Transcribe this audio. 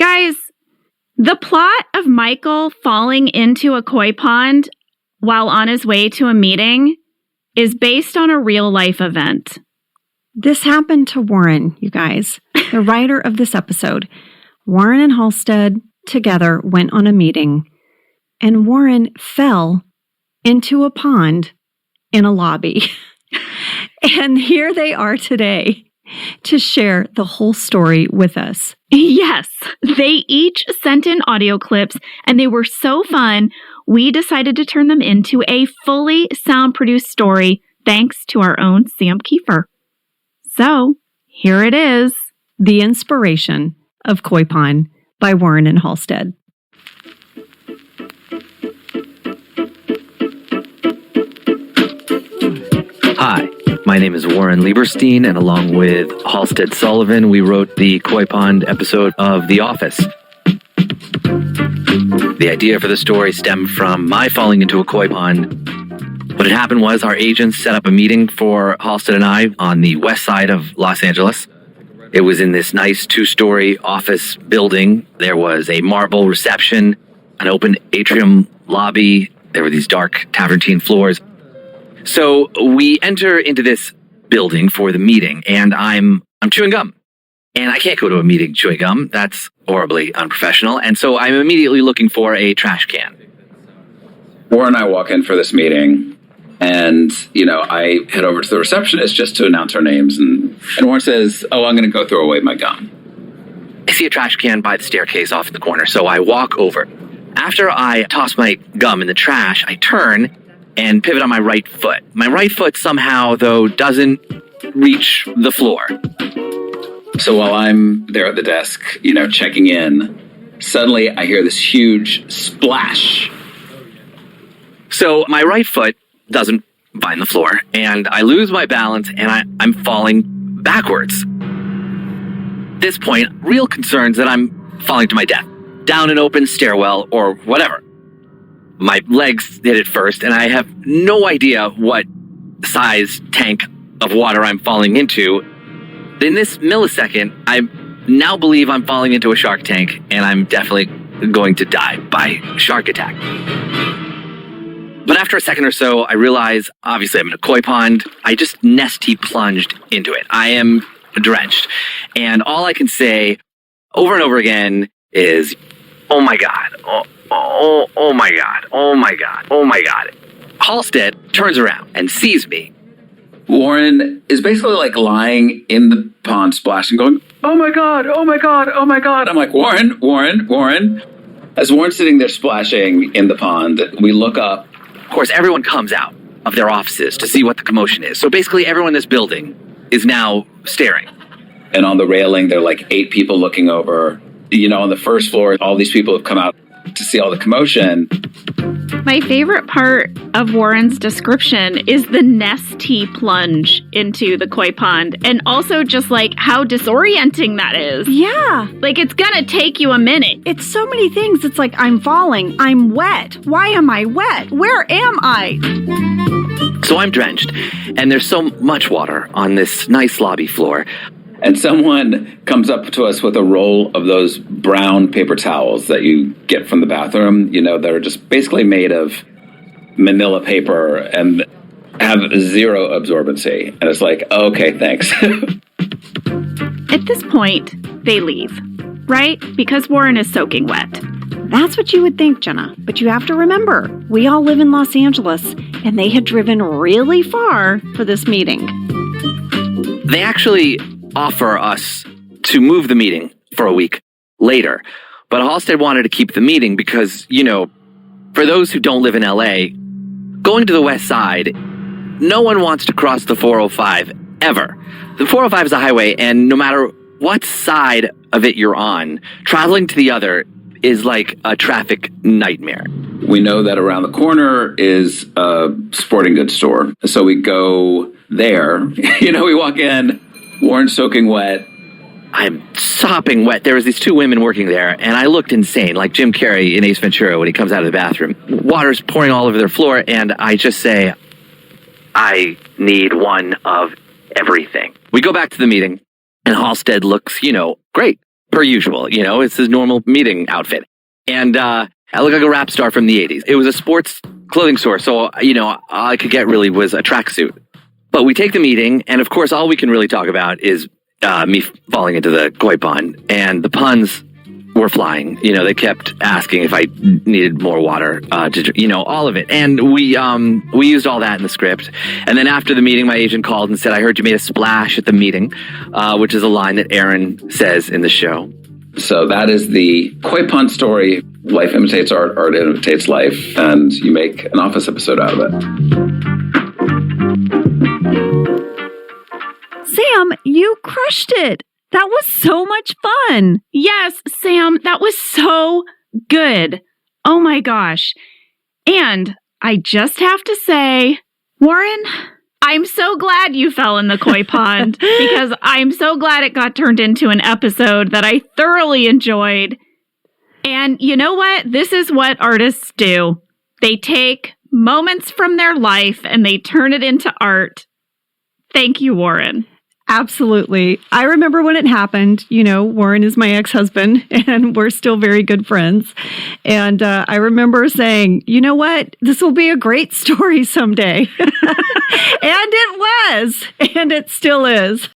Guys, the plot of Michael falling into a koi pond while on his way to a meeting is based on a real-life event. This happened to Warren, you guys, the writer of this episode. Warren and Halsted together went on a meeting, and Warren fell into a pond in a lobby. And here they are today to share the whole story with us. Yes, they each sent in audio clips, and they were so fun, we decided to turn them into a fully sound-produced story thanks to our own Sam Kiefer. So, here it is. The Inspiration of Koi Pond by Warren and Halsted. Hi, my name is Warren Lieberstein, and along with Halsted Sullivan, we wrote the Koi Pond episode of The Office. The idea for the story stemmed from my falling into a koi pond. What had happened was our agents set up a meeting for Halsted and I on the west side of Los Angeles. It was in this nice 2-story office building. There was a marble reception, an open atrium lobby. There were these dark Travertine floors. So we enter into this building for the meeting, and I'm chewing gum. And I can't go to a meeting chewing gum. That's horribly unprofessional. And so I'm immediately looking for a trash can. Warren and I walk in for this meeting, and, I head over to the receptionist just to announce our names. And Warren says, "Oh, I'm going to go throw away my gum." I see a trash can by the staircase off in the corner, so I walk over. After I toss my gum in the trash, I turn and pivot on my right foot. My right foot somehow, though, doesn't reach the floor. So while I'm there at the desk, checking in, suddenly I hear this huge splash. So my right foot doesn't find the floor, and I lose my balance, and I'm falling backwards. At this point, real concerns that I'm falling to my death, down an open stairwell or whatever. My legs hit it first, and I have no idea what size tank of water I'm falling into. In this millisecond, I now believe I'm falling into a shark tank, and I'm definitely going to die by shark attack. But after a second or so, I realize, obviously, I'm in a koi pond. I just nesty plunged into it. I am drenched. And all I can say over and over again is, "Oh my God. Oh my God. Oh my God. Oh my God." Halsted turns around and sees me. Warren is basically like lying in the pond splashing, going, "Oh my God, oh my God, oh my God." I'm like, Warren. As Warren's sitting there splashing in the pond, we look up. Of course, everyone comes out of their offices to see what the commotion is. So basically, everyone in this building is now staring. And on the railing, there are like 8 people looking over. On the first floor, all these people have come out to see all the commotion. My favorite part of Warren's description is the nesty plunge into the koi pond, and also just like how disorienting that is. Yeah. Like, it's gonna take you a minute. It's so many things. It's like, I'm falling. I'm wet. Why am I wet? Where am I? So I'm drenched, and there's so much water on this nice lobby floor. And someone comes up to us with a roll of those brown paper towels that you get from the bathroom, that are just basically made of manila paper and have zero absorbency. And it's like, okay, thanks. At this point, they leave, right? Because Warren is soaking wet. That's what you would think, Jenna. But you have to remember, we all live in Los Angeles, and they had driven really far for this meeting. They actually offer us to move the meeting for a week later. But Halsted wanted to keep the meeting because, for those who don't live in LA, going to the west side, no one wants to cross the 405 ever. The 405 is a highway, and no matter what side of it you're on, traveling to the other is like a traffic nightmare. We know that around the corner is a sporting goods store. So we go there. We walk in, Warren's soaking wet. I'm sopping wet. There was these 2 women working there, and I looked insane, like Jim Carrey in Ace Ventura when he comes out of the bathroom. Water's pouring all over their floor, and I just say, "I need one of everything." We go back to the meeting, and Halsted looks, great. per usual. It's his normal meeting outfit. And I look like a rap star from the 80s. It was a sports clothing store, so, all I could get really was a tracksuit. But we take the meeting, and of course, all we can really talk about is me falling into the koi pond. And the puns were flying. They kept asking if I needed more water all of it. And we used all that in the script. And then after the meeting, my agent called and said, I heard you made a splash at the meeting, which is a line that Aaron says in the show. So that is the koi pond story. Life imitates art, art imitates life, and you make an Office episode out of it. Sam, you crushed it. That was so much fun. Yes, Sam, that was so good. Oh my gosh. And I just have to say, Warren, I'm so glad you fell in the koi pond because I'm so glad it got turned into an episode that I thoroughly enjoyed. And you know what? This is what artists do. They take moments from their life and they turn it into art. Thank you, Warren. Absolutely. I remember when it happened. Warren is my ex-husband and we're still very good friends. And I remember saying, you know what? This will be a great story someday. And it was. And it still is.